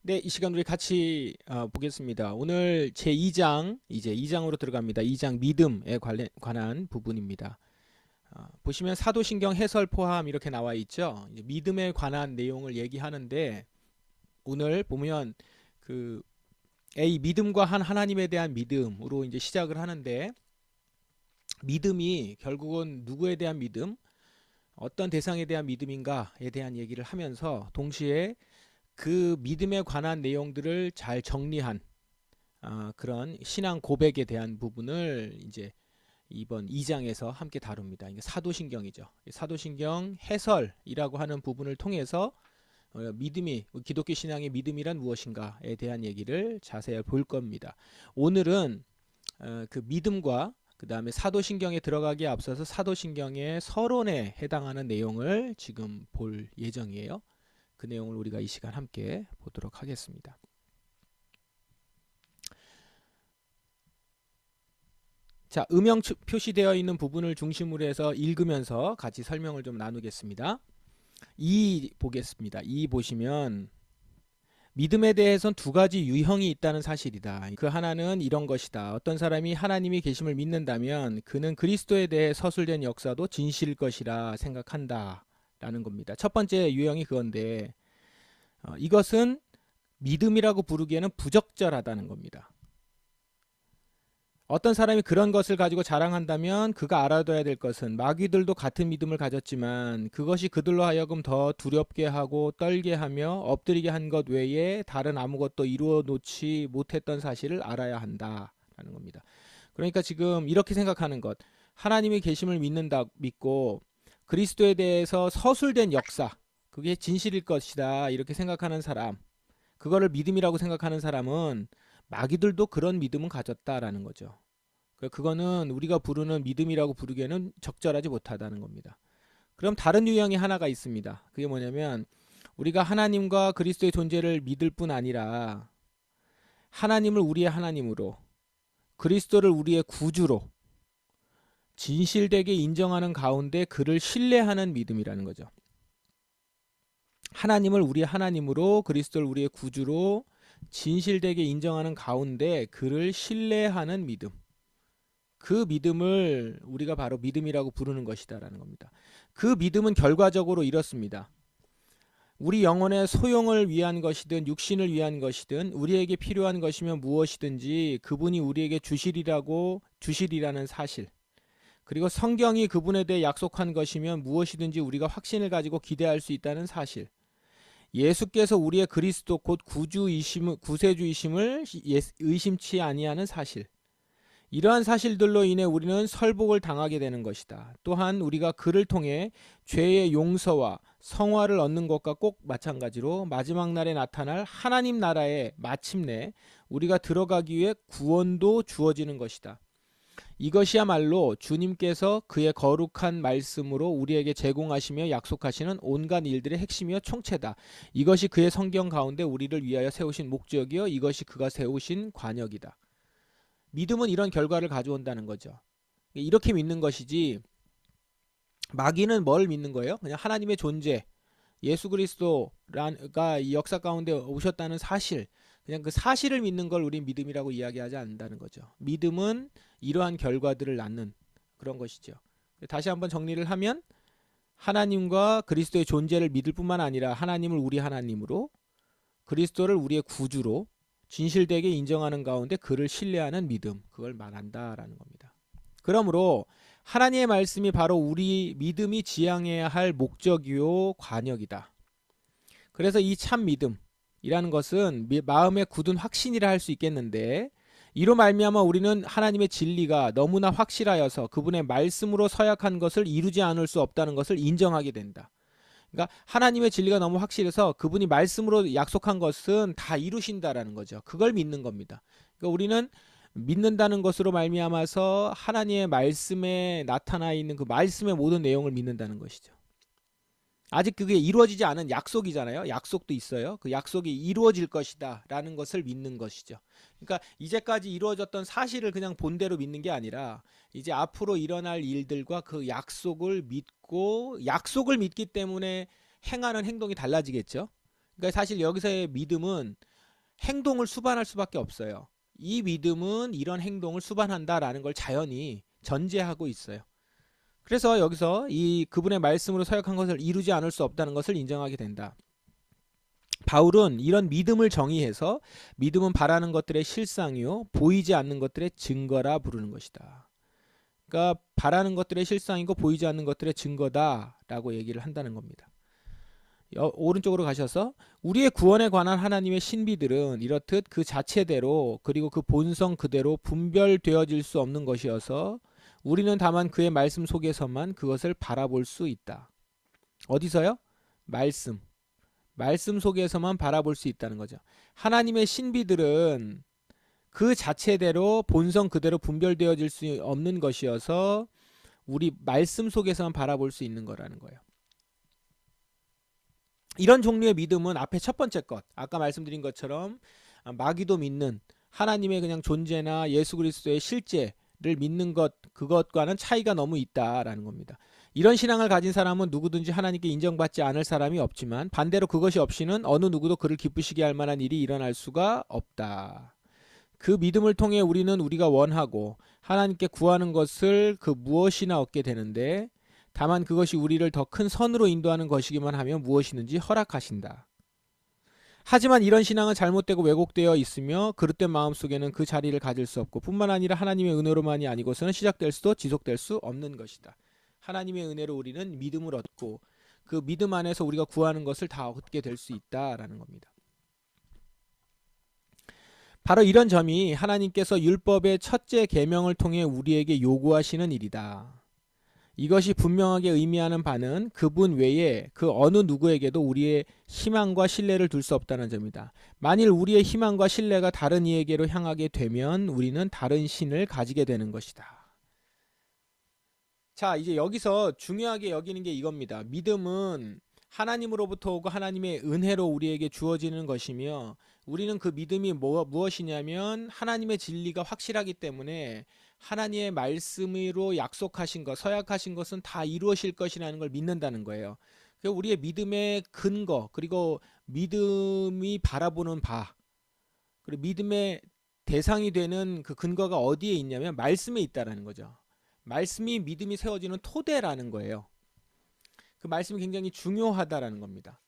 네, 이 시간 우리 같이 보겠습니다. 오늘 제2장, 이제 2장으로 들어갑니다. 2장 믿음에 관한 부분입니다. 보시면 사도신경 해설 포함 이렇게 나와 있죠. 이제 믿음에 관한 내용을 얘기하는데 오늘 보면 그 A 믿음과 한 하나님에 대한 믿음으로 이제 시작을 하는데 믿음이 결국은 누구에 대한 믿음, 어떤 대상에 대한 믿음인가에 대한 얘기를 하면서 동시에 그 믿음에 관한 내용들을 잘 정리한 그런 신앙 고백에 대한 부분을 이제 이번 2장에서 함께 다룹니다. 이게 사도신경이죠. 사도신경 해설이라고 하는 부분을 통해서 믿음이 기독교 신앙의 믿음이란 무엇인가에 대한 얘기를 자세히 볼 겁니다. 오늘은 그 믿음과 그 다음에 사도신경에 들어가기에 앞서서 사도신경의 서론에 해당하는 내용을 지금 볼 예정이에요. 그 내용을 우리가 이 시간 함께 보도록 하겠습니다. 자, 음영 표시되어 있는 부분을 중심으로 해서 읽으면서 같이 설명을 좀 나누겠습니다. 2 보겠습니다. 2 보시면 믿음에 대해서는 두 가지 유형이 있다는 사실이다. 그 하나는 이런 것이다. 어떤 사람이 하나님이 계심을 믿는다면 그는 그리스도에 대해 서술된 역사도 진실일 것이라 생각한다. 라는 겁니다. 첫 번째 유형이 그건데 이것은 믿음이라고 부르기에는 부적절하다는 겁니다. 어떤 사람이 그런 것을 가지고 자랑한다면 그가 알아둬야 될 것은 마귀들도 같은 믿음을 가졌지만 그것이 그들로 하여금 더 두렵게 하고 떨게 하며 엎드리게 한 것 외에 다른 아무것도 이루어 놓지 못했던 사실을 알아야 한다라는 겁니다. 그러니까 지금 이렇게 생각하는 것, 하나님의 계심을 믿고 그리스도에 대해서 서술된 역사, 그게 진실일 것이다 이렇게 생각하는 사람, 그거를 믿음이라고 생각하는 사람은 마귀들도 그런 믿음은 가졌다라는 거죠. 그거는 우리가 부르는 믿음이라고 부르기에는 적절하지 못하다는 겁니다. 그럼 다른 유형이 하나가 있습니다. 그게 뭐냐면 우리가 하나님과 그리스도의 존재를 믿을 뿐 아니라 하나님을 우리의 하나님으로, 그리스도를 우리의 구주로 진실되게 인정하는 가운데 그를 신뢰하는 믿음이라는 거죠. 하나님을 우리의 하나님으로, 그리스도를 우리의 구주로 진실되게 인정하는 가운데 그를 신뢰하는 믿음. 그 믿음을 우리가 바로 믿음이라고 부르는 것이다라는 겁니다. 그 믿음은 결과적으로 이렇습니다. 우리 영혼의 소용을 위한 것이든 육신을 위한 것이든 우리에게 필요한 것이면 무엇이든지 그분이 우리에게 주시리라는 사실, 그리고 성경이 그분에 대해 약속한 것이면 무엇이든지 우리가 확신을 가지고 기대할 수 있다는 사실, 예수께서 우리의 그리스도 곧 구세주이심을 의심치 아니하는 사실, 이러한 사실들로 인해 우리는 설복을 당하게 되는 것이다. 또한 우리가 그를 통해 죄의 용서와 성화를 얻는 것과 꼭 마찬가지로 마지막 날에 나타날 하나님 나라에 마침내 우리가 들어가기 위해 구원도 주어지는 것이다. 이것이야말로 주님께서 그의 거룩한 말씀으로 우리에게 제공하시며 약속하시는 온갖 일들의 핵심이요 총체다. 이것이 그의 성경 가운데 우리를 위하여 세우신 목적이요 이것이 그가 세우신 관역이다. 믿음은 이런 결과를 가져온다는 거죠. 이렇게 믿는 것이지, 마귀는 뭘 믿는 거예요? 그냥 하나님의 존재, 예수 그리스도가 이 역사 가운데 오셨다는 사실, 그냥 그 사실을 믿는 걸 우리 믿음이라고 이야기하지 않는다는 거죠. 믿음은 이러한 결과들을 낳는 그런 것이죠. 다시 한번 정리를 하면 하나님과 그리스도의 존재를 믿을 뿐만 아니라 하나님을 우리 하나님으로, 그리스도를 우리의 구주로 진실되게 인정하는 가운데 그를 신뢰하는 믿음, 그걸 말한다라는 겁니다. 그러므로 하나님의 말씀이 바로 우리 믿음이 지향해야 할 목적이요 관역이다. 그래서 이 참 믿음이라는 것은 마음에 굳은 확신이라 할 수 있겠는데, 이로 말미암아 우리는 하나님의 진리가 너무나 확실하여서 그분의 말씀으로 서약한 것을 이루지 않을 수 없다는 것을 인정하게 된다. 그러니까 하나님의 진리가 너무 확실해서 그분이 말씀으로 약속한 것은 다 이루신다라는 거죠. 그걸 믿는 겁니다. 그러니까 우리는 믿는다는 것으로 말미암아서 하나님의 말씀에 나타나 있는 그 말씀의 모든 내용을 믿는다는 것이죠. 아직 그게 이루어지지 않은 약속이잖아요. 약속도 있어요. 그 약속이 이루어질 것이다 라는 것을 믿는 것이죠. 그러니까 이제까지 이루어졌던 사실을 그냥 본대로 믿는 게 아니라 이제 앞으로 일어날 일들과 그 약속을 믿고, 약속을 믿기 때문에 행하는 행동이 달라지겠죠. 그러니까 사실 여기서의 믿음은 행동을 수반할 수밖에 없어요. 이 믿음은 이런 행동을 수반한다라는 걸 자연히 전제하고 있어요. 그래서 여기서 이 그분의 말씀으로 서약한 것을 이루지 않을 수 없다는 것을 인정하게 된다. 바울은 이런 믿음을 정의해서 믿음은 바라는 것들의 실상이요 보이지 않는 것들의 증거라 부르는 것이다. 그러니까 바라는 것들의 실상이고 보이지 않는 것들의 증거다라고 얘기를 한다는 겁니다. 오른쪽으로 가셔서 우리의 구원에 관한 하나님의 신비들은 이렇듯 그 자체대로 그리고 그 본성 그대로 분별되어질 수 없는 것이어서 우리는 다만 그의 말씀 속에서만 그것을 바라볼 수 있다. 어디서요? 말씀 속에서만 바라볼 수 있다는 거죠. 하나님의 신비들은 그 자체대로 본성 그대로 분별되어질 수 없는 것이어서 우리 말씀 속에서만 바라볼 수 있는 거라는 거예요. 이런 종류의 믿음은 앞에 첫 번째 것, 아까 말씀드린 것처럼 마귀도 믿는 하나님의 그냥 존재나 예수 그리스도의 실제를 믿는 것, 그것과는 차이가 너무 있다라는 겁니다. 이런 신앙을 가진 사람은 누구든지 하나님께 인정받지 않을 사람이 없지만 반대로 그것이 없이는 어느 누구도 그를 기쁘시게 할 만한 일이 일어날 수가 없다. 그 믿음을 통해 우리는 우리가 원하고 하나님께 구하는 것을 그 무엇이나 얻게 되는데 다만 그것이 우리를 더 큰 선으로 인도하는 것이기만 하면 무엇이든지 허락하신다. 하지만 이런 신앙은 잘못되고 왜곡되어 있으며 그릇된 마음속에는 그 자리를 가질 수 없고 뿐만 아니라 하나님의 은혜로만이 아니고서는 시작될 수도 지속될 수 없는 것이다. 하나님의 은혜로 우리는 믿음을 얻고 그 믿음 안에서 우리가 구하는 것을 다 얻게 될 수 있다라는 겁니다. 바로 이런 점이 하나님께서 율법의 첫째 계명을 통해 우리에게 요구하시는 일이다. 이것이 분명하게 의미하는 바는 그분 외에 그 어느 누구에게도 우리의 희망과 신뢰를 둘 수 없다는 점이다. 만일 우리의 희망과 신뢰가 다른 이에게로 향하게 되면 우리는 다른 신을 가지게 되는 것이다. 자, 이제 여기서 중요하게 여기는 게 이겁니다. 믿음은 하나님으로부터 오고 하나님의 은혜로 우리에게 주어지는 것이며 우리는 그 믿음이 무엇이냐면 하나님의 진리가 확실하기 때문에 하나님의 말씀으로 약속하신 것, 서약하신 것은 다 이루어질 것이라는 걸 믿는다는 거예요. 우리의 믿음의 근거, 그리고 믿음이 바라보는 바, 그리고 믿음의 대상이 되는 그 근거가 어디에 있냐면 말씀에 있다라는 거죠. 말씀이 믿음이 세워지는 토대라는 거예요. 그 말씀이 굉장히 중요하다라는 겁니다.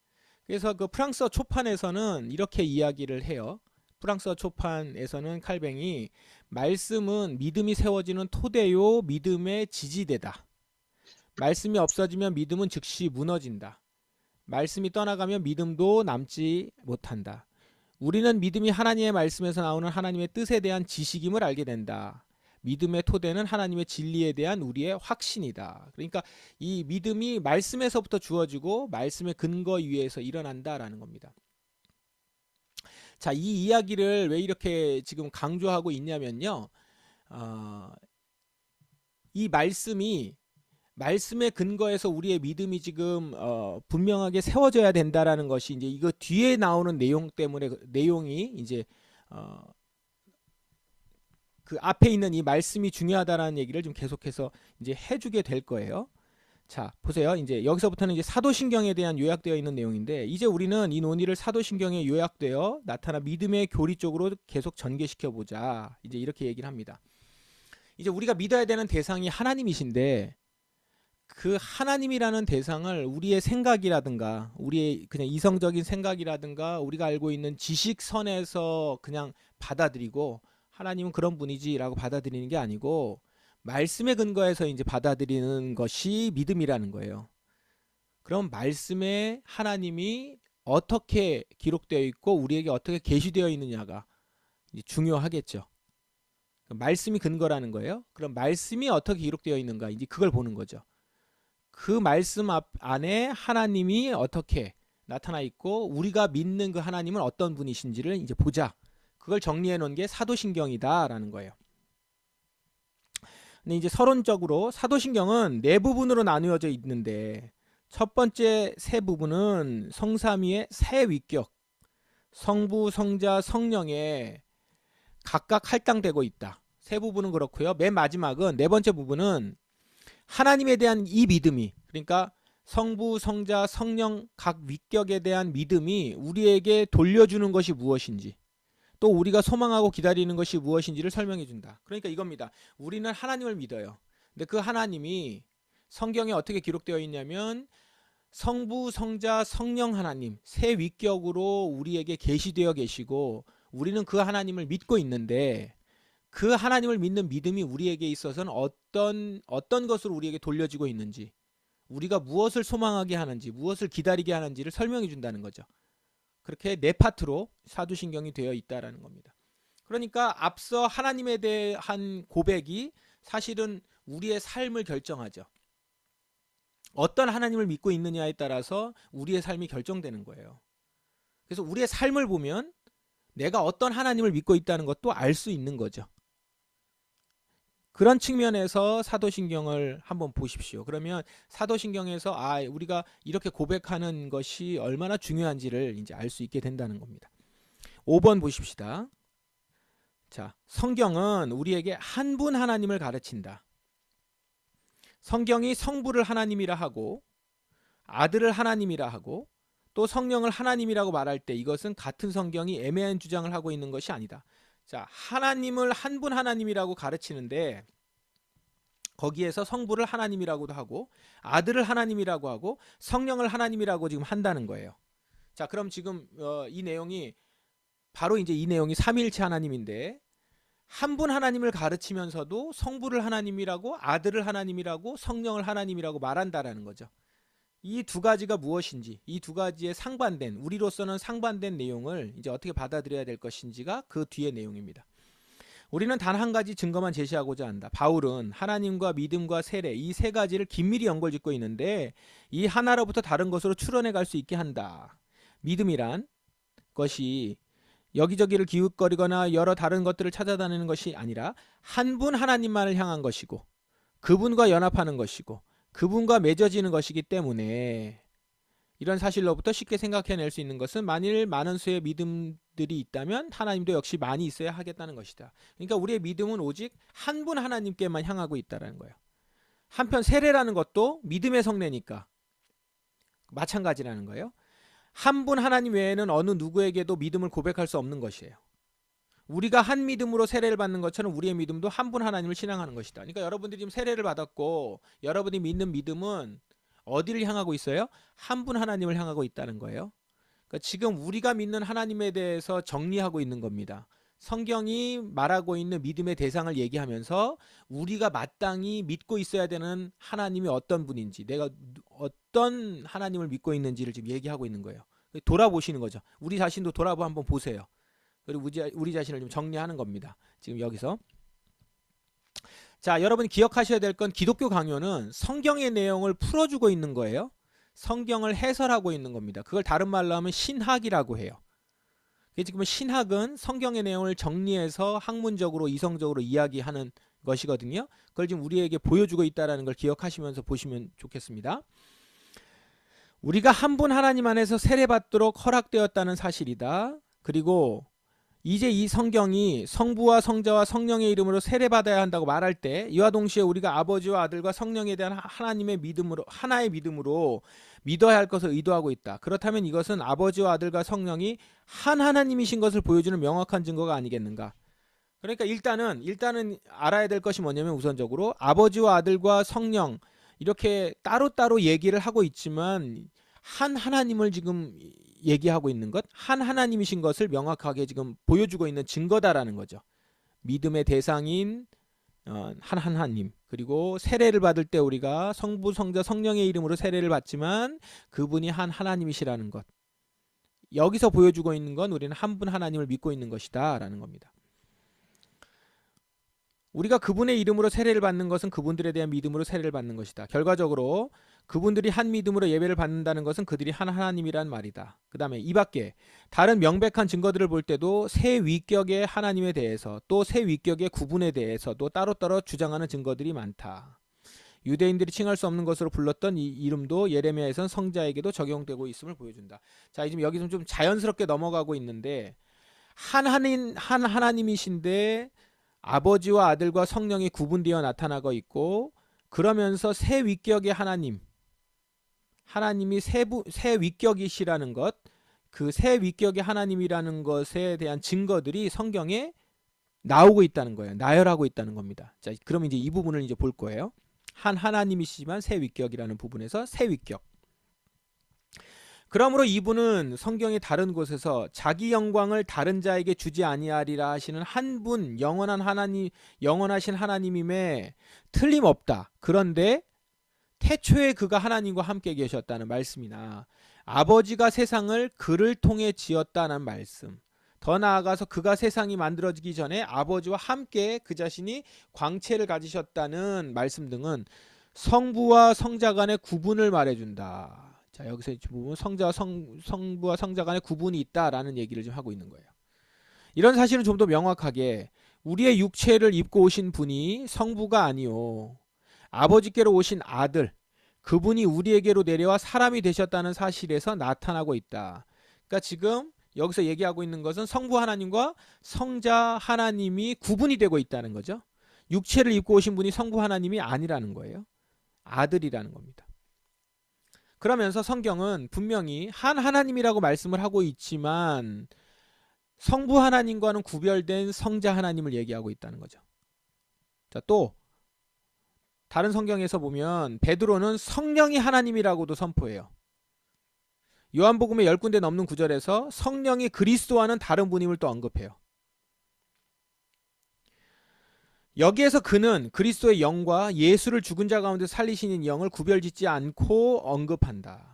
그래서 그 프랑스어 초판에서는 이렇게 이야기를 해요. 프랑스어 초판에서는 칼뱅이 말씀은 믿음이 세워지는 토대요 믿음의 지지대다. 말씀이 없어지면 믿음은 즉시 무너진다. 말씀이 떠나가면 믿음도 남지 못한다. 우리는 믿음이 하나님의 말씀에서 나오는 하나님의 뜻에 대한 지식임을 알게 된다. 믿음의 토대는 하나님의 진리에 대한 우리의 확신이다. 그러니까 이 믿음이 말씀에서부터 주어지고 말씀의 근거 위에서 일어난다라는 겁니다. 자, 이 이야기를 왜 이렇게 지금 강조하고 있냐면요. 이 말씀의 근거에서 우리의 믿음이 지금 분명하게 세워져야 된다라는 것이 이제 이거 뒤에 나오는 내용 때문에 내용이 이제 그 앞에 있는 이 말씀이 중요하다라는 얘기를 좀 계속해서 이제 해주게 될 거예요. 자, 보세요. 이제 여기서부터는 이제 사도신경에 대한 요약되어 있는 내용인데 이제 우리는 이 논의를 사도신경에 요약되어 나타난 믿음의 교리 쪽으로 계속 전개시켜 보자. 이제 이렇게 얘기를 합니다. 이제 우리가 믿어야 되는 대상이 하나님이신데 그 하나님이라는 대상을 우리의 생각이라든가 우리의 그냥 이성적인 생각이라든가 우리가 알고 있는 지식선에서 그냥 받아들이고 하나님은 그런 분이지라고 받아들이는 게 아니고 말씀의 근거에서 이제 받아들이는 것이 믿음이라는 거예요. 그럼 말씀에 하나님이 어떻게 기록되어 있고 우리에게 어떻게 계시되어 있느냐가 이제 중요하겠죠. 말씀이 근거라는 거예요. 그럼 말씀이 어떻게 기록되어 있는가 이제 그걸 보는 거죠. 그 말씀 안에 하나님이 어떻게 나타나 있고 우리가 믿는 그 하나님은 어떤 분이신지를 이제 보자. 그걸 정리해 놓은 게 사도신경이다라는 거예요. 근데 이제 서론적으로 사도신경은 네 부분으로 나누어져 있는데 첫 번째 세 부분은 성삼위의 세 위격, 성부, 성자, 성령에 각각 할당되고 있다. 세 부분은 그렇고요. 맨 마지막은 네 번째 부분은 하나님에 대한 이 믿음이 그러니까 성부, 성자, 성령 각 위격에 대한 믿음이 우리에게 돌려주는 것이 무엇인지 또 우리가 소망하고 기다리는 것이 무엇인지를 설명해 준다. 그러니까 이겁니다. 우리는 하나님을 믿어요. 근데 그 하나님이 성경에 어떻게 기록되어 있냐면 성부, 성자, 성령 하나님 세 위격으로 우리에게 계시되어 계시고 우리는 그 하나님을 믿고 있는데 그 하나님을 믿는 믿음이 우리에게 있어서는 어떤 것으로 우리에게 돌려지고 있는지, 우리가 무엇을 소망하게 하는지, 무엇을 기다리게 하는지를 설명해 준다는 거죠. 그렇게 네 파트로 사도신경이 되어 있다라는 겁니다. 그러니까 앞서 하나님에 대한 고백이 사실은 우리의 삶을 결정하죠. 어떤 하나님을 믿고 있느냐에 따라서 우리의 삶이 결정되는 거예요. 그래서 우리의 삶을 보면 내가 어떤 하나님을 믿고 있다는 것도 알 수 있는 거죠. 그런 측면에서 사도신경을 한번 보십시오. 그러면 사도신경에서 우리가 이렇게 고백하는 것이 얼마나 중요한지를 이제 알 수 있게 된다는 겁니다. 5번 보십시다. 자, 성경은 우리에게 한 분 하나님을 가르친다. 성경이 성부를 하나님이라 하고 아들을 하나님이라 하고 또 성령을 하나님이라고 말할 때 이것은 같은 성경이 애매한 주장을 하고 있는 것이 아니다. 자, 하나님을 한 분 하나님이라고 가르치는데 거기에서 성부를 하나님이라고도 하고 아들을 하나님이라고 하고 성령을 하나님이라고 지금 한다는 거예요. 자, 그럼 지금 이 내용이 바로 이제 이 내용이 삼위일체 하나님인데 한 분 하나님을 가르치면서도 성부를 하나님이라고 아들을 하나님이라고 성령을 하나님이라고 말한다라는 거죠. 이 두 가지가 무엇인지, 이 두 가지의 상반된, 우리로서는 상반된 내용을 이제 어떻게 받아들여야 될 것인지가 그 뒤의 내용입니다. 우리는 단 한 가지 증거만 제시하고자 한다. 바울은 하나님과 믿음과 세례 이 세 가지를 긴밀히 연결짓고 있는데 이 하나로부터 다른 것으로 추론해 갈 수 있게 한다. 믿음이란 것이 여기저기를 기웃거리거나 여러 다른 것들을 찾아다니는 것이 아니라 한 분 하나님만을 향한 것이고 그분과 연합하는 것이고 그분과 맺어지는 것이기 때문에 이런 사실로부터 쉽게 생각해낼 수 있는 것은 만일 많은 수의 믿음들이 있다면 하나님도 역시 많이 있어야 하겠다는 것이다. 그러니까 우리의 믿음은 오직 한 분 하나님께만 향하고 있다는 거예요. 한편 세례라는 것도 믿음의 성례니까 마찬가지라는 거예요. 한 분 하나님 외에는 어느 누구에게도 믿음을 고백할 수 없는 것이에요. 우리가 한 믿음으로 세례를 받는 것처럼 우리의 믿음도 한 분 하나님을 신앙하는 것이다. 그러니까 여러분들이 지금 세례를 받았고 여러분이 믿는 믿음은 어디를 향하고 있어요? 한 분 하나님을 향하고 있다는 거예요. 그러니까 지금 우리가 믿는 하나님에 대해서 정리하고 있는 겁니다. 성경이 말하고 있는 믿음의 대상을 얘기하면서 우리가 마땅히 믿고 있어야 되는 하나님이 어떤 분인지, 내가 어떤 하나님을 믿고 있는지를 지금 얘기하고 있는 거예요. 돌아보시는 거죠. 우리 자신도 돌아보 한번 보세요. 그리고 우리 자신을 좀 정리하는 겁니다. 지금 여기서. 자, 여러분이 기억하셔야 될 건 기독교 강요는 성경의 내용을 풀어주고 있는 거예요. 성경을 해설하고 있는 겁니다. 그걸 다른 말로 하면 신학이라고 해요. 지금 신학은 성경의 내용을 정리해서 학문적으로 이성적으로 이야기하는 것이거든요. 그걸 지금 우리에게 보여주고 있다는 걸 기억하시면서 보시면 좋겠습니다. 우리가 한 분 하나님 안에서 세례받도록 허락되었다는 사실이다. 그리고 이제 이 성경이 성부와 성자와 성령의 이름으로 세례받아야 한다고 말할 때 이와 동시에 우리가 아버지와 아들과 성령에 대한 하나님의 믿음으로, 하나의 믿음으로 믿어야 할 것을 의도하고 있다. 그렇다면 이것은 아버지와 아들과 성령이 한 하나님이신 것을 보여주는 명확한 증거가 아니겠는가. 그러니까 일단은 알아야 될 것이 뭐냐면 우선적으로 아버지와 아들과 성령 이렇게 따로따로 얘기를 하고 있지만 한 하나님을 지금 얘기하고 있는 것, 한 하나님이신 것을 명확하게 지금 보여주고 있는 증거다라는 거죠. 믿음의 대상인 한 하나님, 그리고 세례를 받을 때 우리가 성부, 성자, 성령의 이름으로 세례를 받지만 그분이 한 하나님이시라는 것, 여기서 보여주고 있는 건 우리는 한 분 하나님을 믿고 있는 것이다 라는 겁니다. 우리가 그분의 이름으로 세례를 받는 것은 그분들에 대한 믿음으로 세례를 받는 것이다. 결과적으로 그분들이 한 믿음으로 예배를 받는다는 것은 그들이 한 하나님이란 말이다. 그 다음에 이 밖에 다른 명백한 증거들을 볼 때도 세 위격의 하나님에 대해서 또 세 위격의 구분에 대해서도 따로따로 주장하는 증거들이 많다. 유대인들이 칭할 수 없는 것으로 불렀던 이 이름도 예레미야에선 성자에게도 적용되고 있음을 보여준다. 자, 지금 여기서 좀 자연스럽게 넘어가고 있는데 한 하나님이신데 아버지와 아들과 성령이 구분되어 나타나고 있고 그러면서 세 위격의 하나님이 세 위격이시라는 것, 그 새 위격의 하나님이라는 것에 대한 증거들이 성경에 나오고 있다는 거예요. 나열하고 있다는 겁니다. 자, 그럼 이제 이 부분을 이제 볼 거예요. 한 하나님이시지만 새 위격이라는 부분에서 새 위격. 그러므로 이분은 성경의 다른 곳에서 자기 영광을 다른 자에게 주지 아니하리라 하시는 한 분 영원한 하나님, 영원하신 하나님임에 틀림없다. 그런데 태초에 그가 하나님과 함께 계셨다는 말씀이나 아버지가 세상을 그를 통해 지었다는 말씀, 더 나아가서 그가 세상이 만들어지기 전에 아버지와 함께 그 자신이 광채를 가지셨다는 말씀 등은 성부와 성자 간의 구분을 말해준다. 자, 여기서 보면 성부와 성자 간의 구분이 있다라는 얘기를 좀 하고 있는 거예요. 이런 사실은 좀 더 명확하게 우리의 육체를 입고 오신 분이 성부가 아니요 아버지께로 오신 아들, 그분이 우리에게로 내려와 사람이 되셨다는 사실에서 나타나고 있다. 그러니까 지금 여기서 얘기하고 있는 것은 성부 하나님과 성자 하나님이 구분이 되고 있다는 거죠. 육체를 입고 오신 분이 성부 하나님이 아니라는 거예요. 아들이라는 겁니다. 그러면서 성경은 분명히 한 하나님이라고 말씀을 하고 있지만 성부 하나님과는 구별된 성자 하나님을 얘기하고 있다는 거죠. 자, 또 다른 성경에서 보면 베드로는 성령이 하나님이라고도 선포해요. 요한복음의 10군데 넘는 구절에서 성령이 그리스도와는 다른 분임을 또 언급해요. 여기에서 그는 그리스도의 영과 예수를 죽은 자 가운데 살리시는 영을 구별짓지 않고 언급한다.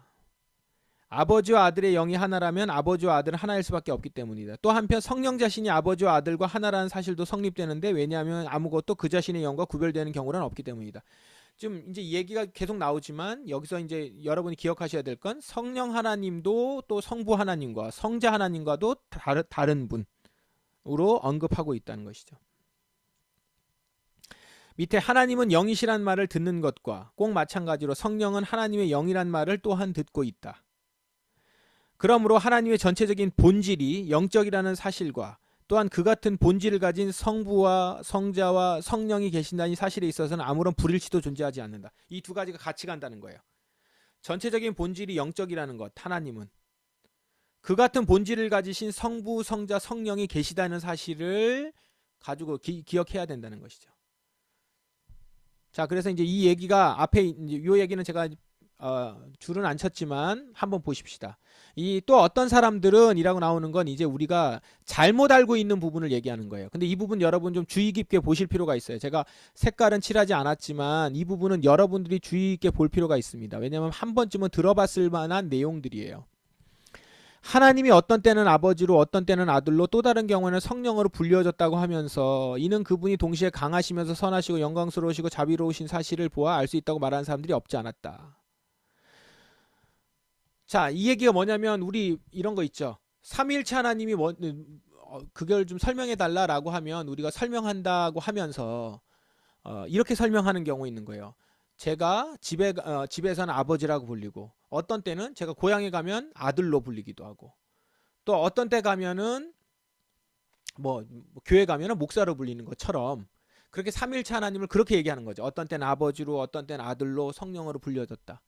아버지와 아들의 영이 하나라면 아버지와 아들은 하나일 수밖에 없기 때문이다. 또 한편 성령 자신이 아버지와 아들과 하나라는 사실도 성립되는데 왜냐하면 아무것도 그 자신의 영과 구별되는 경우는 없기 때문이다. 좀 이제 얘기가 계속 나오지만 여기서 이제 여러분이 기억하셔야 될 건 성령 하나님도 또 성부 하나님과 성자 하나님과도 다른 분으로 언급하고 있다는 것이죠. 밑에 하나님은 영이시란 말을 듣는 것과 꼭 마찬가지로 성령은 하나님의 영이란 말을 또한 듣고 있다. 그러므로 하나님의 전체적인 본질이 영적이라는 사실과 또한 그 같은 본질을 가진 성부와 성자와 성령이 계신다는 사실에 있어서는 아무런 불일치도 존재하지 않는다. 이 두 가지가 같이 간다는 거예요. 전체적인 본질이 영적이라는 것, 하나님은 그 같은 본질을 가지신 성부, 성자, 성령이 계시다는 사실을 가지고 기억해야 된다는 것이죠. 자, 그래서 이제 이 얘기가 앞에 이 얘기는 제가 줄은 안 쳤지만 한번 보십시다. 이 또 어떤 사람들은 이라고 나오는 건 이제 우리가 잘못 알고 있는 부분을 얘기하는 거예요. 근데 이 부분 여러분 좀 주의 깊게 보실 필요가 있어요. 제가 색깔은 칠하지 않았지만 이 부분은 여러분들이 주의 깊게 볼 필요가 있습니다. 왜냐하면 한 번쯤은 들어봤을 만한 내용들이에요. 하나님이 어떤 때는 아버지로 어떤 때는 아들로 또 다른 경우에는 성령으로 불려졌다고 하면서 이는 그분이 동시에 강하시면서 선하시고 영광스러우시고 자비로우신 사실을 보아 알 수 있다고 말하는 사람들이 없지 않았다. 자, 이 얘기가 뭐냐면 우리 이런 거 있죠. 삼위일체 하나님이 그걸 좀 설명해 달라라고 하면 우리가 설명한다고 하면서 이렇게 설명하는 경우 있는 거예요. 제가 집에서는 아버지라고 불리고 어떤 때는 제가 고향에 가면 아들로 불리기도 하고 또 어떤 때 가면은 뭐 교회 가면은 목사로 불리는 것처럼 그렇게 삼위일체 하나님을 그렇게 얘기하는 거죠. 어떤 때는 아버지로 어떤 때는 아들로 성령으로 불려졌다.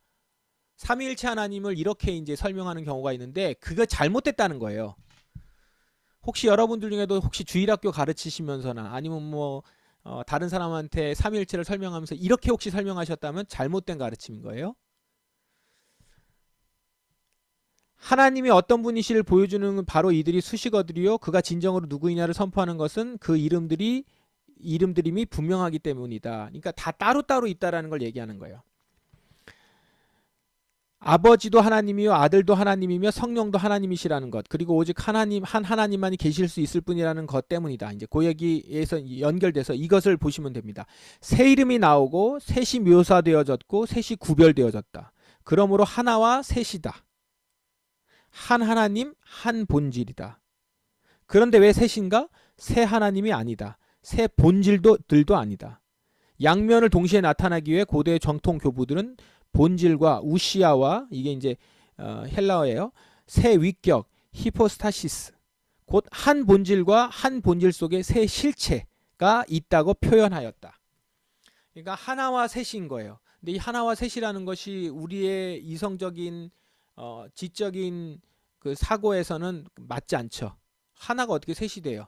삼위일체 하나님을 이렇게 이제 설명하는 경우가 있는데 그거 잘못됐다는 거예요. 혹시 여러분들 중에도 혹시 주일학교 가르치시면서나 아니면 뭐 다른 사람한테 삼위일체를 설명하면서 이렇게 혹시 설명하셨다면 잘못된 가르침인 거예요. 하나님이 어떤 분이시를 보여주는 바로 이들이 수식어들이요 그가 진정으로 누구이냐를 선포하는 것은 그 이름들임이 분명하기 때문이다. 그러니까 다 따로따로 있다라는 걸 얘기하는 거예요. 아버지도 하나님이요 아들도 하나님이며 성령도 하나님이시라는 것 그리고 오직 한 하나님만이 계실 수 있을 뿐이라는 것 때문이다. 이제 그 얘기에서 연결돼서 이것을 보시면 됩니다. 새 이름이 나오고 셋이 묘사되어졌고 셋이 구별되어졌다. 그러므로 하나와 셋이다. 한 하나님 한 본질이다. 그런데 왜 셋인가? 새 하나님이 아니다. 새 본질들도 아니다. 양면을 동시에 나타나기 위해 고대의 정통 교부들은 본질과 우시아와 이게 이제 헬라어예요. 새 위격 히포스타시스 곧 한 본질과 한 본질 속에 새 실체가 있다고 표현하였다. 그러니까 하나와 셋인 거예요. 근데 이 하나와 셋이라는 것이 우리의 이성적인 지적인 그 사고에서는 맞지 않죠. 하나가 어떻게 셋이 돼요.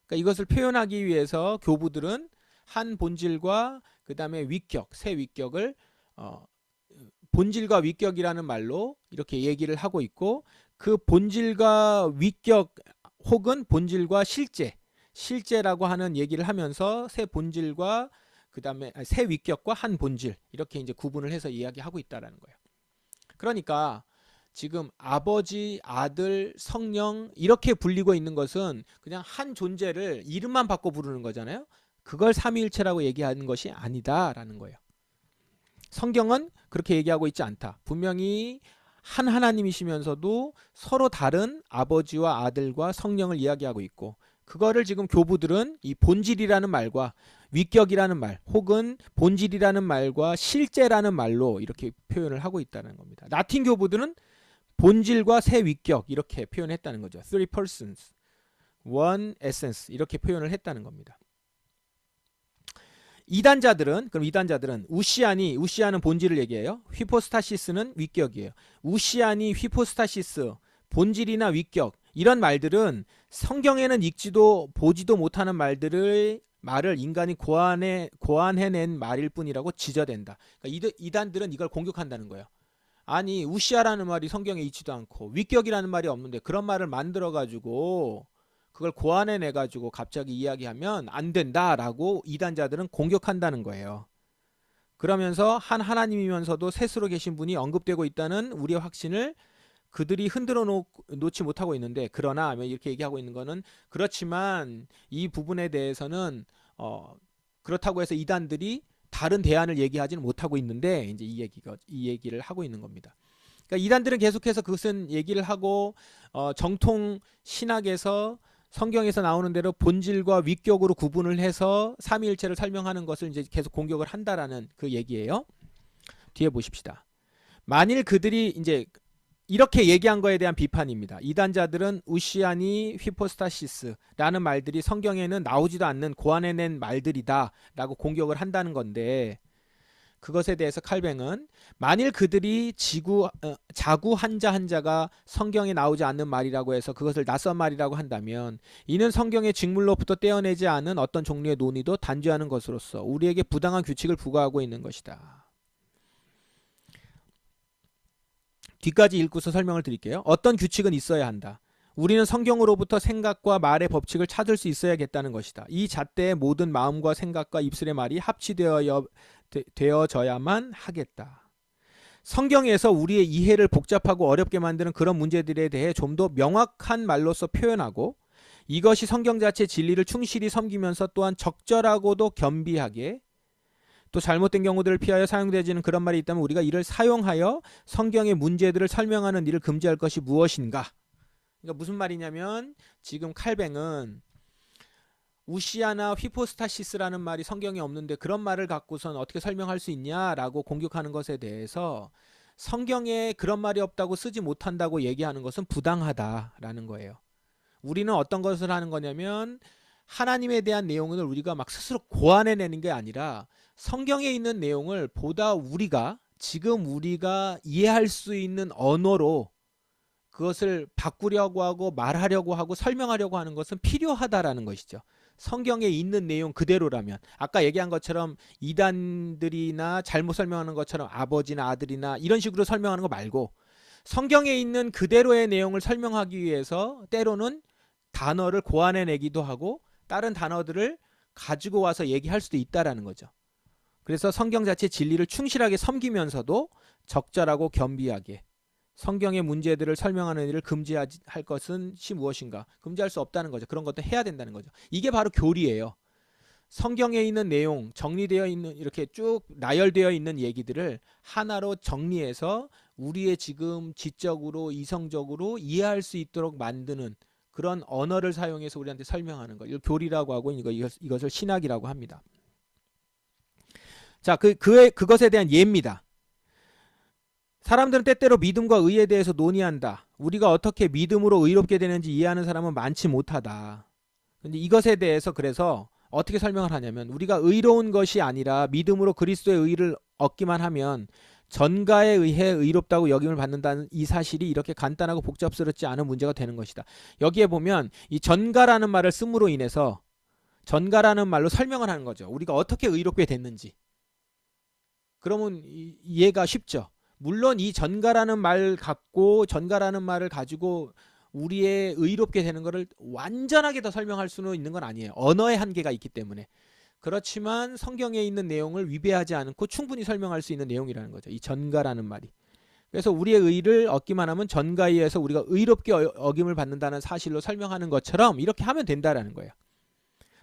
그러니까 이것을 표현하기 위해서 교부들은 한 본질과 그 다음에 위격, 세 위격을 본질과 위격이라는 말로 이렇게 얘기를 하고 있고, 그 본질과 위격 혹은 본질과 실제라고 하는 얘기를 하면서 세 본질과 그 다음에 세 위격과 한 본질 이렇게 이제 구분을 해서 이야기하고 있다라는 거예요. 그러니까 지금 아버지, 아들, 성령 이렇게 불리고 있는 것은 그냥 한 존재를 이름만 바꿔 부르는 거잖아요. 그걸 삼위일체라고 얘기하는 것이 아니다라는 거예요. 성경은 그렇게 얘기하고 있지 않다. 분명히 한 하나님이시면서도 서로 다른 아버지와 아들과 성령을 이야기하고 있고, 그거를 지금 교부들은 이 본질이라는 말과 위격이라는 말 혹은 본질이라는 말과 실제라는 말로 이렇게 표현을 하고 있다는 겁니다. 라틴 교부들은 본질과 세 위격 이렇게 표현했다는 거죠. Three persons, one essence 이렇게 표현을 했다는 겁니다. 이단자들은 우시아는 본질을 얘기해요. 휘포스타시스는 위격이에요. 우시아니, 휘포스타시스, 본질이나 위격 이런 말들은 성경에는 읽지도 보지도 못하는 말을 인간이 고안해낸 말일 뿐이라고 지저댄다. 그러니까 이단들은 이걸 공격한다는 거예요. 아니 우시아라는 말이 성경에 있지도 않고 위격이라는 말이 없는데 그런 말을 만들어가지고 그걸 고안해내가지고 갑자기 이야기하면 안 된다라고 이단자들은 공격한다는 거예요. 그러면서 한 하나님이면서도 셋으로 계신 분이 언급되고 있다는 우리의 확신을 그들이 흔들어 놓지 못하고 있는데, 그러나 이렇게 얘기하고 있는 거는 그렇지만 이 부분에 대해서는 그렇다고 해서 이단들이 다른 대안을 얘기하지는 못하고 있는데 이제 이 얘기를 하고 있는 겁니다. 그러니까 이단들은 계속해서 그것은 얘기를 하고 정통 신학에서 성경에서 나오는 대로 본질과 위격으로 구분을 해서 삼위일체를 설명하는 것을 이제 계속 공격을 한다라는 그 얘기예요. 뒤에 보십시다. 만일 그들이 이제 이렇게 얘기한 거에 대한 비판입니다. 이단자들은 우시아니 휘포스타시스라는 말들이 성경에는 나오지도 않는 고안해낸 말들이다 라고 공격을 한다는 건데, 그것에 대해서 칼뱅은 만일 그들이 자구 한자 한자가 성경에 나오지 않는 말이라고 해서 그것을 낯선 말이라고 한다면 이는 성경의 직물로부터 떼어내지 않은 어떤 종류의 논의도 단죄하는 것으로서 우리에게 부당한 규칙을 부과하고 있는 것이다. 뒤까지 읽고서 설명을 드릴게요. 어떤 규칙은 있어야 한다. 우리는 성경으로부터 생각과 말의 법칙을 찾을 수 있어야겠다는 것이다. 이 잣대의 모든 마음과 생각과 입술의 말이 합치되어져야만 하겠다. 성경에서 우리의 이해를 복잡하고 어렵게 만드는 그런 문제들에 대해 좀 더 명확한 말로서 표현하고, 이것이 성경 자체의 진리를 충실히 섬기면서 또한 적절하고도 겸비하게, 또 잘못된 경우들을 피하여 사용되지는 그런 말이 있다면 우리가 이를 사용하여 성경의 문제들을 설명하는 일을 금지할 것이 무엇인가? 그러니까 무슨 말이냐면 지금 칼뱅은 우시아나 휘포스타시스라는 말이 성경에 없는데 그런 말을 갖고선 어떻게 설명할 수 있냐라고 공격하는 것에 대해서 성경에 그런 말이 없다고 쓰지 못한다고 얘기하는 것은 부당하다라는 거예요. 우리는 어떤 것을 하는 거냐면 하나님에 대한 내용을 우리가 막 스스로 고안해내는 게 아니라 성경에 있는 내용을 보다 지금 우리가 이해할 수 있는 언어로 그것을 바꾸려고 하고 말하려고 하고 설명하려고 하는 것은 필요하다라는 것이죠. 성경에 있는 내용 그대로라면, 아까 얘기한 것처럼 이단들이나 잘못 설명하는 것처럼 아버지나 아들이나 이런 식으로 설명하는 거 말고 성경에 있는 그대로의 내용을 설명하기 위해서 때로는 단어를 고안해내기도 하고 다른 단어들을 가지고 와서 얘기할 수도 있다라는 거죠. 그래서 성경 자체 진리를 충실하게 섬기면서도 적절하고 겸비하게 성경의 문제들을 설명하는 일을 금지할 것은 무엇인가? 금지할 수 없다는 거죠. 그런 것도 해야 된다는 거죠. 이게 바로 교리예요. 성경에 있는 내용, 정리되어 있는 이렇게 쭉 나열되어 있는 얘기들을 하나로 정리해서 우리의 지금 지적으로 이성적으로 이해할 수 있도록 만드는 그런 언어를 사용해서 우리한테 설명하는 거. 이걸 교리라고 하고 이것을 신학이라고 합니다. 자, 그것에 대한 예입니다. 사람들은 때때로 믿음과 의에 대해서 논의한다. 우리가 어떻게 믿음으로 의롭게 되는지 이해하는 사람은 많지 못하다. 근데 이것에 대해서 그래서 어떻게 설명을 하냐면 우리가 의로운 것이 아니라 믿음으로 그리스도의 의를 얻기만 하면 전가에 의해 의롭다고 여김을 받는다는 이 사실이 이렇게 간단하고 복잡스럽지 않은 문제가 되는 것이다. 여기에 보면 이 전가라는 말을 씀으로 인해서 전가라는 말로 설명을 하는 거죠. 우리가 어떻게 의롭게 됐는지. 그러면 이해가 쉽죠. 물론 이 전가라는 말을 가지고 우리의 의롭게 되는 것을 완전하게 다 설명할 수는 있는 건 아니에요. 언어의 한계가 있기 때문에. 그렇지만 성경에 있는 내용을 위배하지 않고 충분히 설명할 수 있는 내용이라는 거죠. 이 전가라는 말이. 그래서 우리의 의를 얻기만 하면 전가에 의해서 우리가 의롭게 어김을 받는다는 사실로 설명하는 것처럼 이렇게 하면 된다라는 거예요.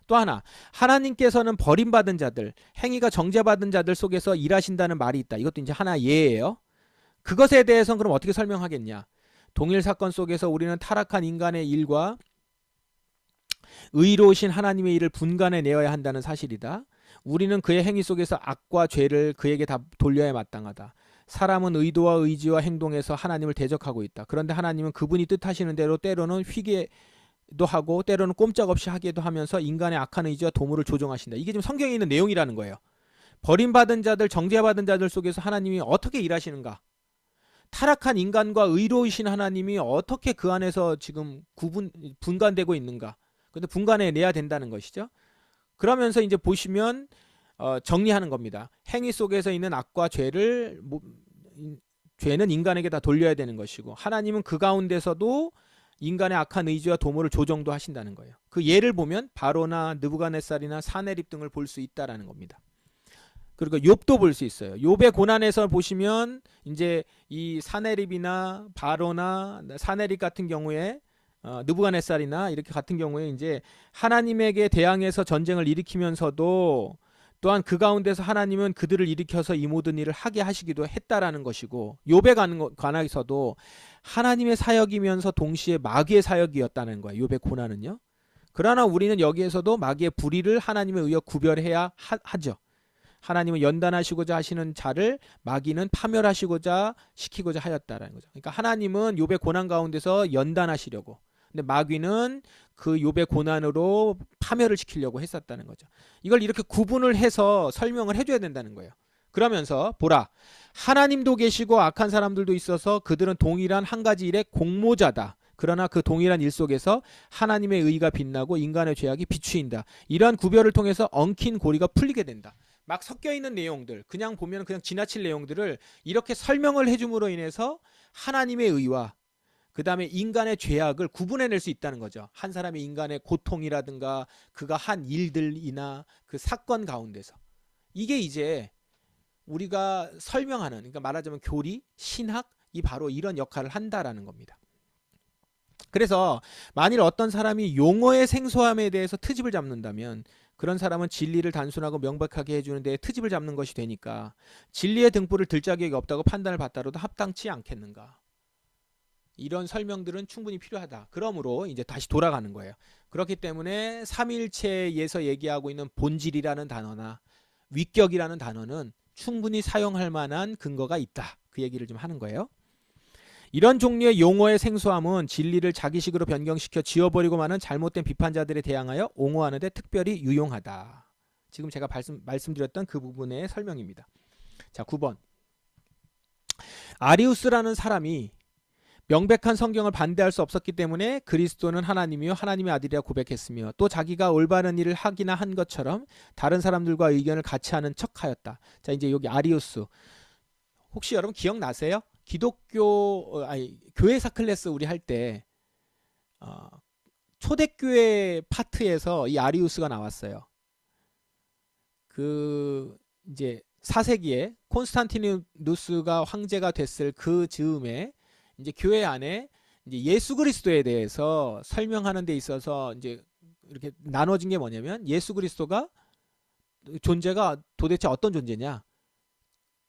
또 하나, 하나님께서는 버림받은 자들, 행위가 정죄받은 자들 속에서 일하신다는 말이 있다. 이것도 이제 하나 예예요. 그것에 대해서는 그럼 어떻게 설명하겠냐? 동일 사건 속에서 우리는 타락한 인간의 일과 의로우신 하나님의 일을 분간해 내어야 한다는 사실이다. 우리는 그의 행위 속에서 악과 죄를 그에게 다 돌려야 마땅하다. 사람은 의도와 의지와 행동에서 하나님을 대적하고 있다. 그런데 하나님은 그분이 뜻하시는 대로 때로는 휘게도 하고 때로는 꼼짝없이 하게도 하면서 인간의 악한 의지와 도모를 조종하신다. 이게 지금 성경에 있는 내용이라는 거예요. 버림받은 자들, 정죄받은 자들 속에서 하나님이 어떻게 일하시는가? 타락한 인간과 의로우신 하나님이 어떻게 그 안에서 지금 분간되고 있는가? 근데 분간해 내야 된다는 것이죠. 그러면서 이제 보시면 정리하는 겁니다. 행위 속에서 있는 악과 죄는 인간에게 다 돌려야 되는 것이고 하나님은 그 가운데서도 인간의 악한 의지와 도모를 조정도 하신다는 거예요. 그 예를 보면 바로나 느부갓네살이나 사네립 등을 볼 수 있다라는 겁니다. 그리고 욥도 볼 수 있어요. 욥의 고난에서 보시면 이제 이 사네립이나 바로나 사네립 같은 경우에 느부갓네살이나 이렇게 같은 경우에 이제 하나님에게 대항해서 전쟁을 일으키면서도 또한 그 가운데서 하나님은 그들을 일으켜서 이 모든 일을 하게 하시기도 했다라는 것이고 욥에 관해서도 하나님의 사역이면서 동시에 마귀의 사역이었다는 거예요. 욥의 고난은요. 그러나 우리는 여기에서도 마귀의 불의를 하나님에 의해 구별해야 하죠. 하나님은 연단하시고자 하시는 자를 마귀는 파멸하시고자 시키고자 하였다라는 거죠. 그러니까 하나님은 욥의 고난 가운데서 연단하시려고, 근데 마귀는 그 욥의 고난으로 파멸을 시키려고 했었다는 거죠. 이걸 이렇게 구분을 해서 설명을 해줘야 된다는 거예요. 그러면서 보라, 하나님도 계시고 악한 사람들도 있어서 그들은 동일한 한 가지 일의 공모자다. 그러나 그 동일한 일 속에서 하나님의 의가 빛나고 인간의 죄악이 비추인다. 이러한 구별을 통해서 엉킨 고리가 풀리게 된다. 막 섞여 있는 내용들, 그냥 보면 그냥 지나칠 내용들을 이렇게 설명을 해줌으로 인해서 하나님의 의와 그 다음에 인간의 죄악을 구분해낼 수 있다는 거죠. 한 사람의 인간의 고통이라든가 그가 한 일들이나 그 사건 가운데서. 이게 이제 우리가 설명하는, 그러니까 말하자면 교리, 신학이 바로 이런 역할을 한다라는 겁니다. 그래서 만일 어떤 사람이 용어의 생소함에 대해서 트집을 잡는다면 그런 사람은 진리를 단순하고 명백하게 해주는 데 트집을 잡는 것이 되니까 진리의 등불을 들 자격이 없다고 판단을 받더라도 합당치 않겠는가. 이런 설명들은 충분히 필요하다. 그러므로 이제 다시 돌아가는 거예요. 그렇기 때문에 삼위일체에서 얘기하고 있는 본질이라는 단어나 위격이라는 단어는 충분히 사용할 만한 근거가 있다. 그 얘기를 좀 하는 거예요. 이런 종류의 용어의 생소함은 진리를 자기식으로 변경시켜 지워버리고 마는 잘못된 비판자들에 대항하여 옹호하는 데 특별히 유용하다. 지금 제가 말씀드렸던 그 부분의 설명입니다. 자, 9번. 아리우스라는 사람이 명백한 성경을 반대할 수 없었기 때문에 그리스도는 하나님이요 하나님의 아들이라 고백했으며 또 자기가 올바른 일을 하기나 한 것처럼 다른 사람들과 의견을 같이 하는 척하였다. 자, 이제 여기 아리우스. 혹시 여러분 기억나세요? 교회사 클래스 우리 할 때 초대교회 파트에서 이 아리우스가 나왔어요. 그 이제 4세기에 콘스탄티누스가 황제가 됐을 그 즈음에 이제 교회 안에 이제 예수 그리스도에 대해서 설명하는 데 있어서 이제 이렇게 나눠진 게 뭐냐면 예수 그리스도가 존재가 도대체 어떤 존재냐?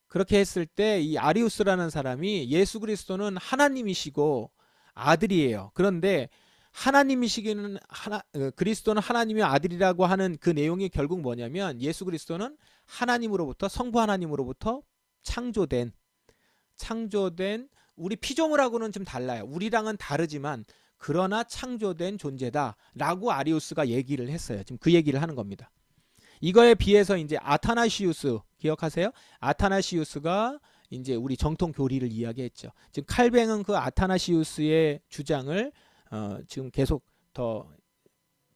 그렇게 했을 때 이 아리우스라는 사람이 예수 그리스도는 하나님이시고 아들이에요. 그런데 하나님이시기는 그리스도는 하나님의 아들이라고 하는 그 내용이 결국 뭐냐면 예수 그리스도는 하나님으로부터 성부 하나님으로부터 창조된 우리 피조물하고는 좀 달라요. 우리랑은 다르지만 그러나 창조된 존재다라고 아리우스가 얘기를 했어요. 지금 그 얘기를 하는 겁니다. 이거에 비해서 이제 아타나시우스 기억하세요? 아타나시우스가 이제 우리 정통 교리를 이야기했죠. 지금 칼뱅은 그 아타나시우스의 주장을 지금 계속 더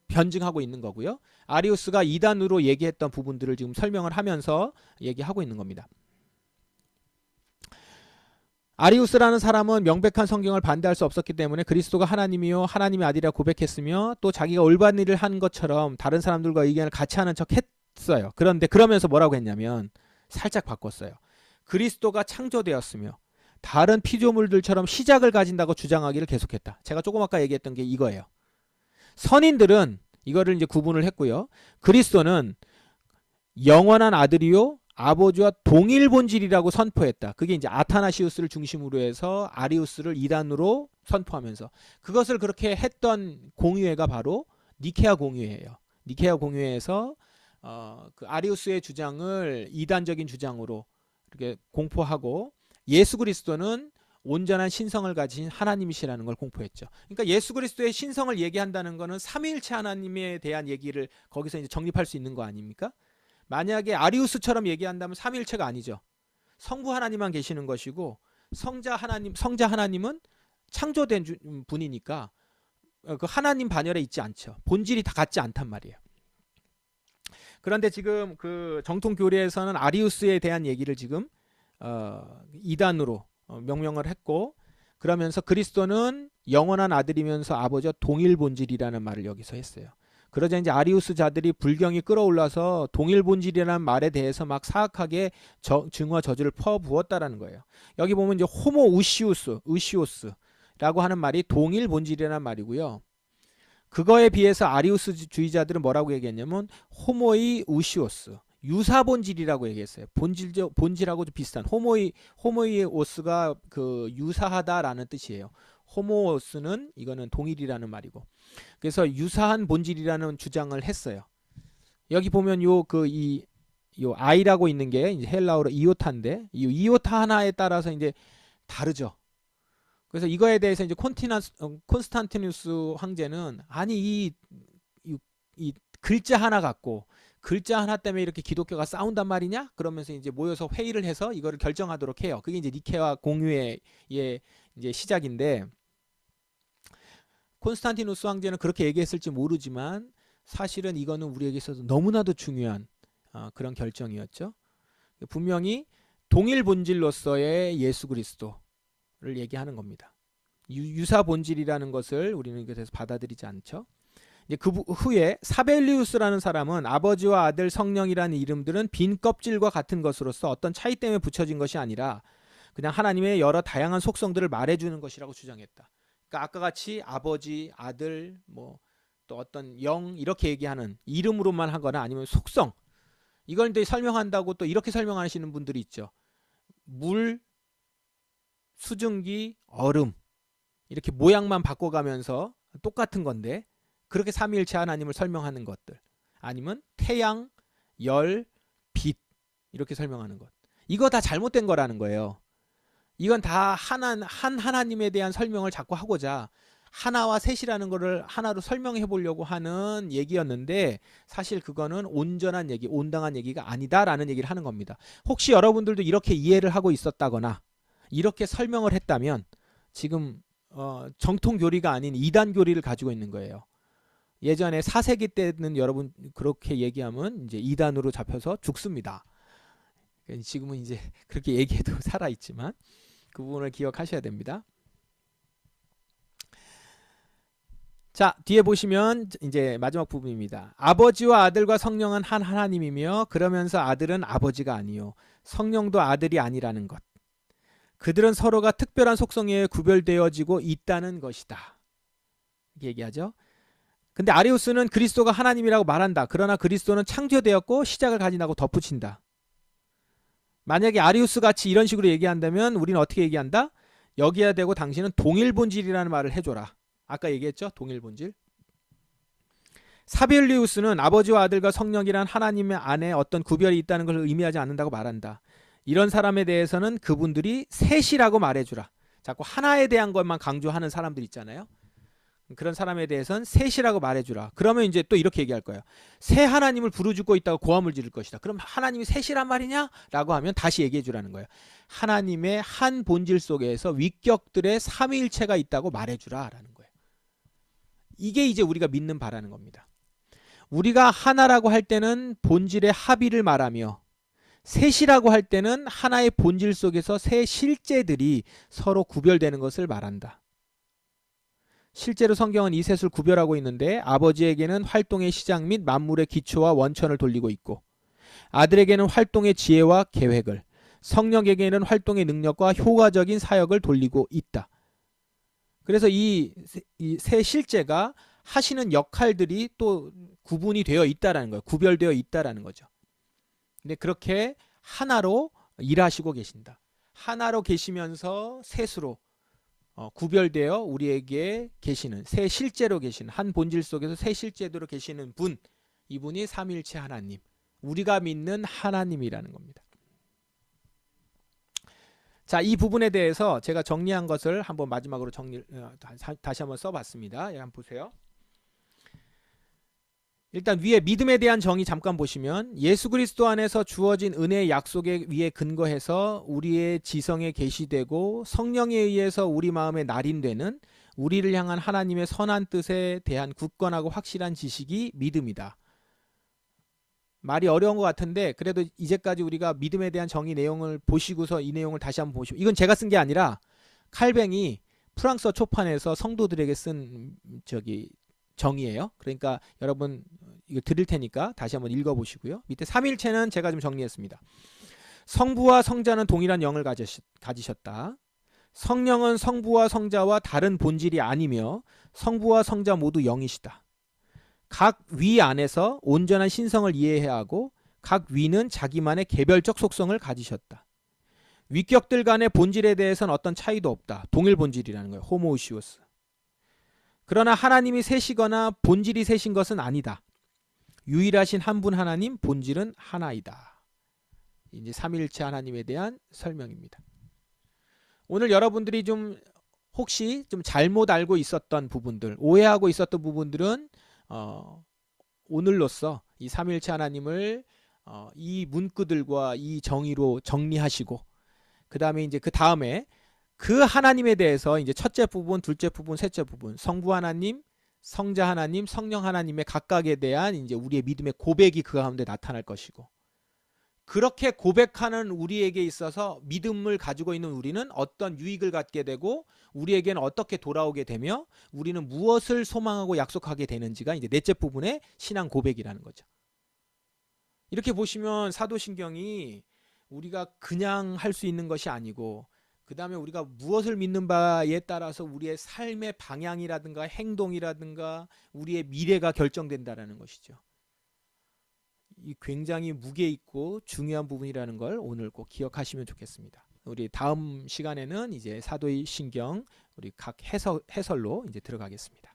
변증하고 있는 거고요. 아리우스가 이단으로 얘기했던 부분들을 지금 설명을 하면서 얘기하고 있는 겁니다. 아리우스라는 사람은 명백한 성경을 반대할 수 없었기 때문에 그리스도가 하나님이요 하나님의 아들이라 고백했으며 또 자기가 올바른 일을 한 것처럼 다른 사람들과 의견을 같이 하는 척 했어요. 그런데 그러면서 뭐라고 했냐면 살짝 바꿨어요. 그리스도가 창조되었으며 다른 피조물들처럼 시작을 가진다고 주장하기를 계속했다. 제가 조금 아까 얘기했던 게 이거예요. 선인들은 이거를 이제 구분을 했고요. 그리스도는 영원한 아들이요 아버지와 동일 본질이라고 선포했다. 그게 이제 아타나시우스를 중심으로 해서 아리우스를 이단으로 선포하면서 그것을 그렇게 했던 공의회가 바로 니케아 공의회예요. 니케아 공의회에서 그 아리우스의 주장을 이단적인 주장으로 이렇게 공포하고 예수 그리스도는 온전한 신성을 가진 하나님이시라는 걸 공포했죠. 그러니까 예수 그리스도의 신성을 얘기한다는 거는 삼위일체 하나님에 대한 얘기를 거기서 이제 정립할 수 있는 거 아닙니까? 만약에 아리우스처럼 얘기한다면 삼위일체가 아니죠. 성부 하나님만 계시는 것이고 성자 하나님은 창조된 분이니까 그 하나님 반열에 있지 않죠. 본질이 다 같지 않단 말이에요. 그런데 지금 그 정통 교리에서는 아리우스에 대한 얘기를 지금 이단으로 명명을 했고 그러면서 그리스도는 영원한 아들이면서 아버지와 동일 본질이라는 말을 여기서 했어요. 그러자 이제 아리우스자들이 불경이 끌어올라서 동일 본질이라는 말에 대해서 막 사악하게 증오와 저주를 퍼부었다라는 거예요. 여기 보면 이제 호모 으시오스라고 하는 말이 동일 본질이라는 말이고요. 그거에 비해서 아리우스주의자들은 뭐라고 얘기했냐면 호모이 우시오스 유사 본질이라고 얘기했어요. 본질하고 좀 비슷한 호모이 오스가 그 유사하다라는 뜻이에요. 호모오스는 이거는 동일이라는 말이고. 그래서 유사한 본질이라는 주장을 했어요. 여기 보면 요 아이라고 있는 게 이제 헬라어로 이오타인데 이 이오타 하나에 따라서 이제 다르죠. 그래서 이거에 대해서 이제 콘스탄티누스 황제는 아니 이 글자 하나 갖고 글자 하나 때문에 이렇게 기독교가 싸운단 말이냐? 그러면서 이제 모여서 회의를 해서 이거를 결정하도록 해요. 그게 이제 니케아 공의회의 이제 시작인데 콘스탄티누스 황제는 그렇게 얘기했을지 모르지만 사실은 이거는 우리에게 있어서 너무나도 중요한 그런 결정이었죠. 분명히 동일 본질로서의 예수 그리스도를 얘기하는 겁니다. 유사 본질이라는 것을 우리는 그래서 받아들이지 않죠. 이제 그 후에 사벨리우스라는 사람은 아버지와 아들 성령이라는 이름들은 빈 껍질과 같은 것으로서 어떤 차이 때문에 붙여진 것이 아니라 그냥 하나님의 여러 다양한 속성들을 말해주는 것이라고 주장했다. 그러니까 아까 같이 아버지, 아들, 뭐 또 어떤 영 이렇게 얘기하는 이름으로만 하거나 아니면 속성 이걸 또 설명한다고 또 이렇게 설명하시는 분들이 있죠. 물, 수증기, 얼음 이렇게 모양만 바꿔가면서 똑같은 건데 그렇게 삼위일체 하나님을 설명하는 것들 아니면 태양, 열, 빛 이렇게 설명하는 것 이거 다 잘못된 거라는 거예요. 이건 다 한 하나님에 대한 설명을 자꾸 하고자 하나와 셋이라는 거를 하나로 설명해 보려고 하는 얘기였는데 사실 그거는 온전한 얘기, 온당한 얘기가 아니다라는 얘기를 하는 겁니다. 혹시 여러분들도 이렇게 이해를 하고 있었다거나 이렇게 설명을 했다면 지금 정통 교리가 아닌 이단 교리를 가지고 있는 거예요. 예전에 4세기 때는 여러분 그렇게 얘기하면 이제 이단으로 잡혀서 죽습니다. 지금은 이제 그렇게 얘기해도 살아있지만 그 부분을 기억하셔야 됩니다. 자, 뒤에 보시면 이제 마지막 부분입니다. 아버지와 아들과 성령은 한 하나님이며 그러면서 아들은 아버지가 아니요 성령도 아들이 아니라는 것. 그들은 서로가 특별한 속성에 구별되어지고 있다는 것이다. 이렇게 얘기하죠. 근데 아리우스는 그리스도가 하나님이라고 말한다. 그러나 그리스도는 창조되었고 시작을 가진다고 덧붙인다. 만약에 아리우스 같이 이런 식으로 얘기한다면 우리는 어떻게 얘기한다? 여기야 되고 당신은 동일 본질이라는 말을 해줘라. 아까 얘기했죠? 동일 본질. 사벨리우스는 아버지와 아들과 성령이란 하나님의 안에 어떤 구별이 있다는 걸 의미하지 않는다고 말한다. 이런 사람에 대해서는 그분들이 셋이라고 말해주라. 자꾸 하나에 대한 것만 강조하는 사람들 있잖아요. 그런 사람에 대해서는 셋이라고 말해주라. 그러면 이제 또 이렇게 얘기할 거예요. 새 하나님을 부르짖고 있다고 고함을 지를 것이다. 그럼 하나님이 셋이란 말이냐? 라고 하면 다시 얘기해 주라는 거예요. 하나님의 한 본질 속에서 위격들의 삼위일체가 있다고 말해주라 라는 거예요. 이게 이제 우리가 믿는 바라는 겁니다. 우리가 하나라고 할 때는 본질의 합의를 말하며 셋이라고 할 때는 하나의 본질 속에서 세 실제들이 서로 구별되는 것을 말한다. 실제로 성경은 이 셋을 구별하고 있는데 아버지에게는 활동의 시작 및 만물의 기초와 원천을 돌리고 있고 아들에게는 활동의 지혜와 계획을, 성령에게는 활동의 능력과 효과적인 사역을 돌리고 있다. 그래서 이 세 실제가 하시는 역할들이 또 구분이 되어 있다라는 거예요. 구별되어 있다라는 거죠. 근데 그렇게 하나로 일하시고 계신다. 하나로 계시면서 셋으로 구별되어 우리에게 계시는 세 실제로 계시는 한 본질 속에서 세 실제로 계시는 분, 이분이 삼위일체 하나님, 우리가 믿는 하나님이라는 겁니다. 자, 이 부분에 대해서 제가 정리한 것을 한번 마지막으로 다시 한번 써봤습니다. 한번 보세요. 일단 위에 믿음에 대한 정의 잠깐 보시면 예수 그리스도 안에서 주어진 은혜의 약속에 위에 근거해서 우리의 지성에 계시되고 성령에 의해서 우리 마음에 날인되는 우리를 향한 하나님의 선한 뜻에 대한 굳건하고 확실한 지식이 믿음이다. 말이 어려운 것 같은데 그래도 이제까지 우리가 믿음에 대한 정의 내용을 보시고서 이 내용을 다시 한번 보시고, 이건 제가 쓴 게 아니라 칼뱅이 프랑스어 초판에서 성도들에게 쓴 정의예요. 그러니까 여러분 이거 드릴 테니까 다시 한번 읽어보시고요. 밑에 삼일체는 제가 좀 정리했습니다. 성부와 성자는 동일한 영을 가지셨다. 성령은 성부와 성자와 다른 본질이 아니며 성부와 성자 모두 영이시다. 각 위 안에서 온전한 신성을 이해해야 하고 각 위는 자기만의 개별적 속성을 가지셨다. 위격들 간의 본질에 대해서는 어떤 차이도 없다. 동일 본질이라는 거예요. 호모우시오스. 그러나 하나님이 셋이거나 본질이 셋인 것은 아니다. 유일하신 한 분 하나님, 본질은 하나이다. 이제 삼위일체 하나님에 대한 설명입니다. 오늘 여러분들이 좀 혹시 좀 잘못 알고 있었던 부분들, 오해하고 있었던 부분들은 오늘로써 이 삼위일체 하나님을 이 문구들과 이 정의로 정리하시고 그 다음에 그 하나님에 대해서 이제 첫째 부분, 둘째 부분, 셋째 부분, 성부 하나님, 성자 하나님, 성령 하나님의 각각에 대한 이제 우리의 믿음의 고백이 그 가운데 나타날 것이고, 그렇게 고백하는 우리에게 있어서 믿음을 가지고 있는 우리는 어떤 유익을 갖게 되고 우리에게는 어떻게 돌아오게 되며 우리는 무엇을 소망하고 약속하게 되는지가 이제 넷째 부분의 신앙 고백이라는 거죠. 이렇게 보시면 사도신경이 우리가 그냥 할 수 있는 것이 아니고 그 다음에 우리가 무엇을 믿는 바에 따라서 우리의 삶의 방향이라든가 행동이라든가 우리의 미래가 결정된다는 것이죠. 이 굉장히 무게 있고 중요한 부분이라는 걸 오늘 꼭 기억하시면 좋겠습니다. 우리 다음 시간에는 이제 사도신경 우리 각 해설로 이제 들어가겠습니다.